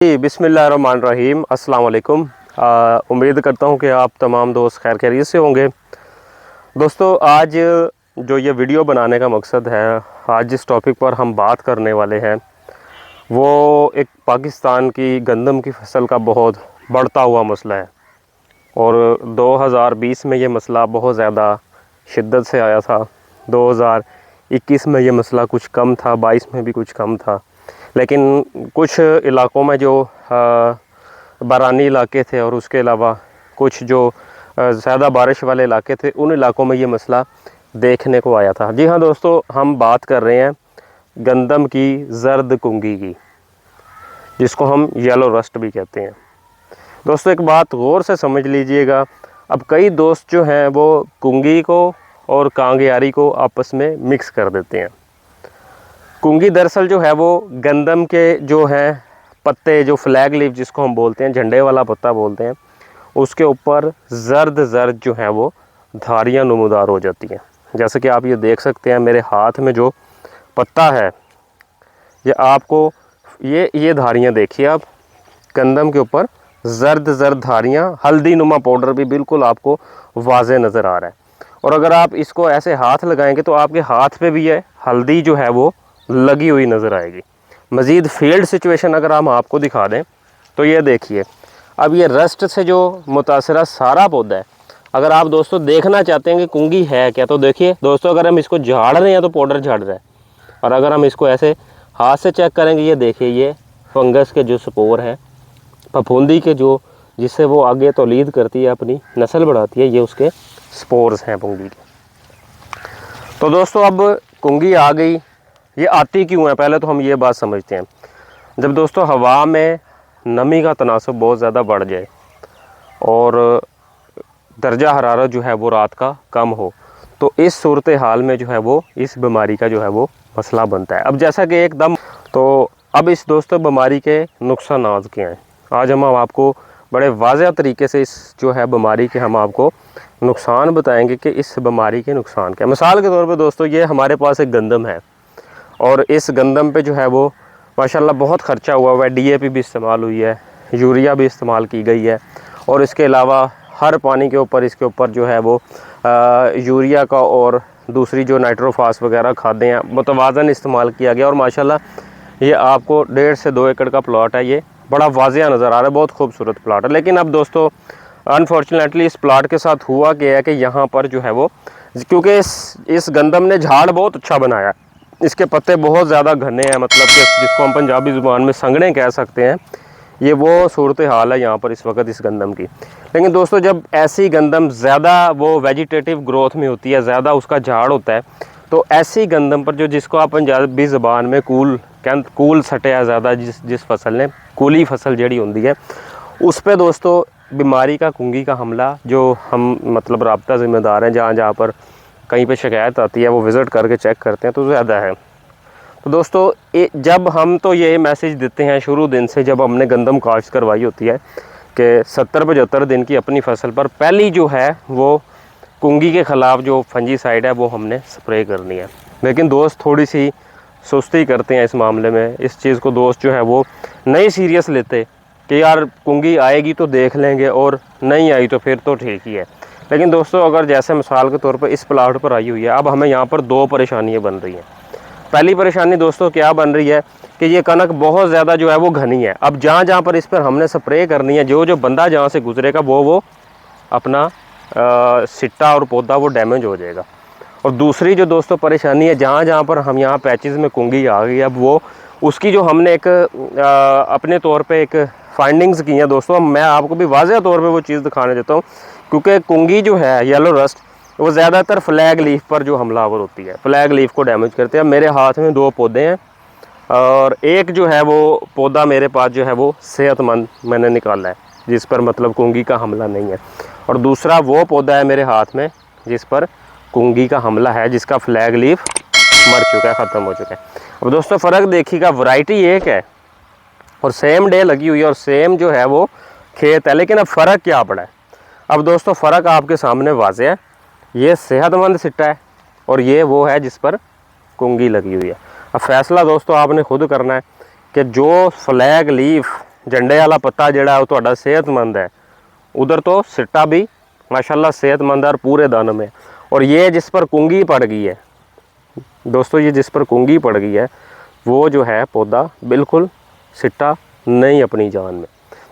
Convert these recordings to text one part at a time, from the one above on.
बिस्मिल्लाहिर्रहमानिर्रहीम अस्सलाम वालेकुम। उम्मीद करता हूँ कि आप तमाम दोस्त खैर खैरियत से होंगे। दोस्तों, आज जो ये वीडियो बनाने का मकसद है, आज जिस टॉपिक पर हम बात करने वाले हैं वो एक पाकिस्तान की गंदम की फसल का बहुत बढ़ता हुआ मसला है। और 2020 में ये मसला बहुत ज़्यादा शिद्दत से आया था। 2021 में ये मसला कुछ कम था, 22 में भी कुछ कम था, लेकिन कुछ इलाक़ों में जो बारानी इलाके थे और उसके अलावा कुछ जो ज़्यादा बारिश वाले इलाके थे, उन इलाकों में ये मसला देखने को आया था। जी हाँ दोस्तों, हम बात कर रहे हैं गंदम की ज़र्द कुंगी की, जिसको हम येलो रस्ट भी कहते हैं। दोस्तों, एक बात गौर से समझ लीजिएगा। अब कई दोस्त जो हैं वो कुंगी को और कांगियारी को आपस में मिक्स कर देते हैं। कुंगी दरअसल जो है वो गंदम के जो हैं पत्ते, जो फ्लैग लीफ जिसको हम बोलते हैं, झंडे वाला पत्ता बोलते हैं, उसके ऊपर ज़र्द ज़र्द जो है वो धारियाँ नमूदार हो जाती हैं। जैसे कि आप ये देख सकते हैं मेरे हाथ में जो पत्ता है, ये आपको ये धारियाँ देखिए आप, गंदम के ऊपर ज़र्द ज़र्द धारियाँ, हल्दी नुमा पाउडर भी बिल्कुल आपको वाज़े नज़र आ रहा है। और अगर आप इसको ऐसे हाथ लगाएंगे तो आपके हाथ पे भी ये हल्दी जो है वो लगी हुई नज़र आएगी। मज़ीद फील्ड सिचुएशन अगर हम आपको दिखा दें तो ये देखिए, अब ये रस्ट से जो मुतासरा सारा पौधा है, अगर आप दोस्तों देखना चाहते हैं कि कुंगी है क्या, तो देखिए दोस्तों, अगर हम इसको झाड़ रहे हैं तो पाउडर झाड़ रहा है, और अगर हम इसको ऐसे हाथ से चेक करेंगे, ये देखिए ये फंगस के जो स्पोर हैं, फफूंदी के जो जिससे वो आगे तौलीद करती है, अपनी नस्ल बढ़ाती है, ये उसके स्पोर्स हैं कुंगी के। तो दोस्तों, अब कुंगी आ गई, ये आती क्यों है, पहले तो हम ये बात समझते हैं। जब दोस्तों हवा में नमी का तनासब बहुत ज़्यादा बढ़ जाए और दर्जा हरारत जो है वो रात का कम हो, तो इस सूरत हाल में जो है वो इस बीमारी का जो है वो मसला बनता है। अब जैसा कि एकदम, तो अब इस दोस्तों बीमारी के नुकसान क्या हैं, आज हम आपको बड़े वाज़ेह तरीके से इस जो है बीमारी के हम आपको नुकसान बताएंगे कि इस बीमारी के नुकसान क्या है। मिसाल के तौर पे दोस्तों, ये हमारे पास एक गंदम है और इस गंदम पे जो है वो माशाल्लाह बहुत ख़र्चा हुआ है, DAP भी इस्तेमाल हुई है, यूरिया भी इस्तेमाल की गई है, और इसके अलावा हर पानी के ऊपर इसके ऊपर जो है वो यूरिया का और दूसरी जो नाइट्रोफास वगैरह खादें हैं मुतवाज़न इस्तेमाल किया गया। और माशाल्लाह ये आपको 1.5 से 2 एकड़ का प्लॉट है, ये बड़ा वाज़ेह नज़र आ रहा है, बहुत खूबसूरत प्लाट है। लेकिन अब दोस्तों अनफॉर्चुनेटली इस प्लाट के साथ हुआ क्या है कि यहाँ पर जो है वो, क्योंकि इस गंदम ने झाड़ बहुत अच्छा बनाया, इसके पत्ते बहुत ज़्यादा घने हैं, मतलब कि जिसको हम पंजाबी ज़ुबान में संगने कह सकते हैं, ये वो सूरत हाल है यहाँ पर इस वक्त इस गंदम की। लेकिन दोस्तों, जब ऐसी गंदम ज़्यादा वो वेजिटेटिव ग्रोथ में होती है, ज़्यादा उसका झाड़ होता है, तो ऐसी गंदम पर जिसको आप पंजाबी ज़बान में कूल सटिया ज़्यादा, जिस फसल ने कूली फसल जड़ी होती है, उस पर दोस्तों बीमारी का कुंगी का हमला, जो हम मतलब राब्ता ज़िम्मेदार हैं, जहाँ जहाँ पर कहीं पे शिकायत आती है वो विज़िट करके चेक करते हैं, तो ज़्यादा है। तो दोस्तों, जब हम तो ये मैसेज देते हैं शुरू दिन से, जब हमने गंदम काश्त करवाई होती है कि 70-75 दिन की अपनी फसल पर पहली जो है वो कुंगी के ख़िलाफ़ जो फंजीसाइड है वो हमने स्प्रे करनी है। लेकिन दोस्त थोड़ी सी सुस्ती करते हैं इस मामले में, इस चीज़ को दोस्त जो है वो नहीं सीरियस लेते कि यार कुंगी आएगी तो देख लेंगे, और नहीं आई तो फिर तो ठीक ही है। लेकिन दोस्तों, अगर जैसे मिसाल के तौर पर इस प्लाट पर आई हुई है, अब हमें यहाँ पर 2 परेशानियाँ बन रही हैं। पहली परेशानी दोस्तों क्या बन रही है कि ये कनक बहुत ज़्यादा जो है वो घनी है। अब जहाँ जहाँ पर इस पर हमने स्प्रे करनी है, जो बंदा जहाँ से गुजरेगा वो अपना सिट्टा और पौधा वो डैमेज हो जाएगा। और दूसरी जो दोस्तों परेशानी है, जहाँ जहाँ पर हम यहाँ पैचेस में कुंगी आ गई, अब वो उसकी जो हमने एक अपने तौर पे एक फाइंडिंग्स की हैं दोस्तों, मैं आपको भी वाज़ेह तौर पे वो चीज़ दिखाने देता हूँ। क्योंकि कुंगी जो है येलो रस्ट, वो ज़्यादातर फ्लैग लीफ पर जो हमलावर होती है, फ्लैग लीफ को डैमेज करते हैं। मेरे हाथ में 2 पौधे हैं, और एक जो है वो पौधा मेरे पास जो है वो सेहतमंद मैंने निकाला है, जिस पर मतलब कुंगी का हमला नहीं है, और दूसरा वो पौधा है मेरे हाथ में जिस पर कुंगी का हमला है, जिसका फ्लैग लीफ मर चुका है, ख़त्म हो चुका है। अब दोस्तों फ़र्क देखिएगा, वैरायटी एक है और सेम डे लगी हुई है और सेम जो है वो खेत है, लेकिन अब फ़र्क क्या पड़ा है। अब दोस्तों फ़र्क आपके सामने वाज़ेह है, ये सेहतमंद सिट्टा है और ये वो है जिस पर कुंगी लगी हुई है। अब फैसला दोस्तों आपने खुद करना है कि जो फ्लैग लीफ झंडे वाला पत्ता जिहड़ा है वो तुहाडा सेहतमंद है, उधर तो सिट्टा भी माशाल्लाह सेहतमंद है और पूरे दानों में। और ये जिस पर कुंगी पड़ गई है दोस्तों, ये जिस पर कुंगी पड़ गई है वो जो है पौधा बिल्कुल सिट्टा नहीं अपनी जान में।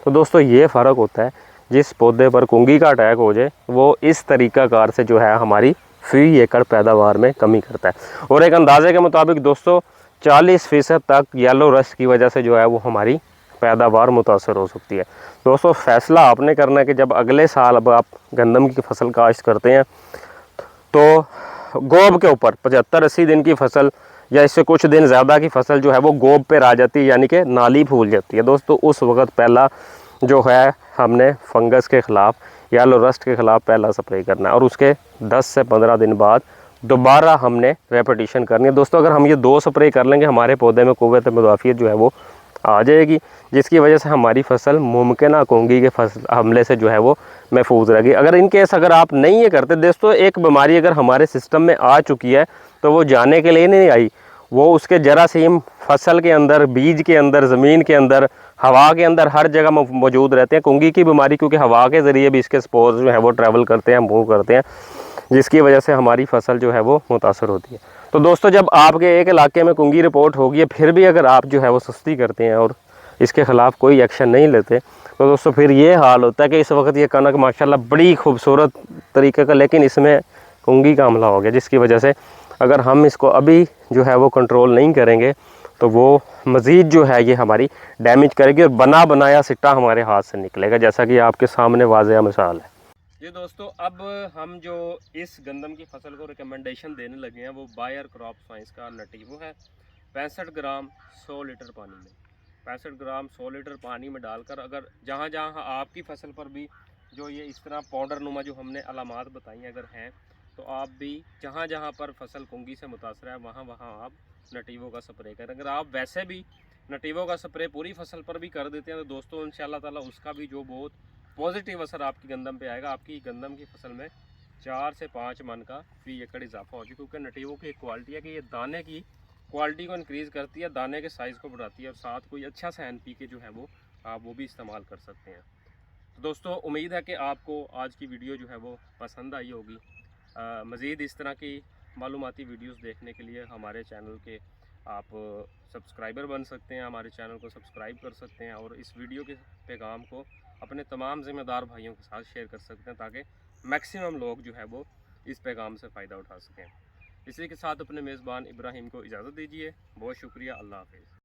तो दोस्तों ये फ़र्क होता है, जिस पौधे पर कुंगी का अटैक हो जाए वो इस तरीक़ाकार से जो है हमारी फी एकड़ पैदावार में कमी करता है। और एक अंदाजे के मुताबिक दोस्तों 40% तक येलो रस्ट की वजह से जो है वो हमारी पैदावार मुतासर हो सकती है। दोस्तों फ़ैसला आपने करना है कि जब अगले साल अब आप गंदम की फसल काश्त करते हैं तो गोब के ऊपर 75-80 दिन की फसल या इससे कुछ दिन ज़्यादा की फसल जो है वो गोब पे आ जाती है, यानी कि नाली फूल जाती है दोस्तों। उस वक्त पहला जो है हमने फंगस के ख़िलाफ़ येलो रस्ट के ख़िलाफ़ पहला स्प्रे करना है और उसके 10 से 15 दिन बाद दोबारा हमने रेपिटेशन करनी है। दोस्तों अगर हम ये 2 स्प्रे कर लेंगे हमारे पौधे में क़ुव्वत मुदाफ़ियत जो है वो आ जाएगी, जिसकी वजह से हमारी फसल मुमकिन कुंगी के हमले से जो है वो महफूज रहेगी। अगर इन केस अगर आप नहीं ये करते दोस्तों, एक बीमारी अगर हमारे सिस्टम में आ चुकी है तो वो जाने के लिए नहीं आई, वो उसके जरासीम फसल के अंदर, बीज के अंदर, ज़मीन के अंदर, हवा के अंदर हर जगह मौजूद रहते हैं। कुंगी की बीमारी क्योंकि हवा के ज़रिए भी इसके स्पोर्स जो है वो ट्रैवल करते हैं, मूव करते हैं, जिसकी वजह से हमारी फसल जो है वो मुतासर होती है। तो दोस्तों जब आपके एक इलाके में कुंगी रिपोर्ट होगी फिर भी अगर आप जो है वो सुस्ती करते हैं और इसके ख़िलाफ़ कोई एक्शन नहीं लेते तो दोस्तों फिर ये हाल होता है कि इस वक्त ये कनक माशाल्लाह बड़ी खूबसूरत तरीके का, लेकिन इसमें कुंगी का हमला हो गया, जिसकी वजह से अगर हम इसको अभी जो है वो कंट्रोल नहीं करेंगे तो वो मज़ीद जो है ये हमारी डैमेज करेगी और बना बनाया सिट्टा हमारे हाथ से निकलेगा, जैसा कि आपके सामने वाज़ेह मिसाल है। जी दोस्तों, अब हम जो इस गंदम की फसल को रिकमेंडेशन देने लगे हैं वो बायर क्रॉप साइंस का नटीवो है। 65 ग्राम 100 लीटर पानी में, 65 ग्राम 100 लीटर पानी में डालकर अगर जहाँ जहाँ आपकी फसल पर भी जो ये इस तरह पाउडर नुमा जो हमने अलामात बताई अगर हैं तो आप भी जहाँ जहाँ पर फसल कुंगी से मुतासर है वहाँ वहाँ आप नटीवो का स्प्रे करें। अगर आप वैसे भी नटीवो का स्प्रे पूरी फसल पर भी कर देते हैं तो दोस्तों इंशाल्लाह ताला उसका भी जो बहुत पॉजिटिव असर आपकी गंदम पे आएगा। आपकी गंदम की फसल में 4 से 5 मन का फी एकड़ इजाफा हो जाए, क्योंकि नटीवो की एक क्वालिटी है कि ये दाने की क्वालिटी को इंक्रीज़ करती है, दाने के साइज़ को बढ़ाती है और साथ कोई अच्छा सा NPK जो है वो आप वो भी इस्तेमाल कर सकते हैं। तो दोस्तों उम्मीद है कि आपको आज की वीडियो जो है वो पसंद आई होगी। मज़ीद इस तरह की मालूमाती वीडियोस देखने के लिए हमारे चैनल के आप सब्सक्राइबर बन सकते हैं, हमारे चैनल को सब्सक्राइब कर सकते हैं और इस वीडियो के पैगाम को अपने तमाम ज़िम्मेदार भाइयों के साथ शेयर कर सकते हैं ताकि मैक्सिमम लोग जो है वो इस पैगाम से फ़ायदा उठा सकें। इसी के साथ अपने मेज़बान इब्राहिम को इजाज़त दीजिए। बहुत शुक्रिया। अल्लाह हाफ़िज़।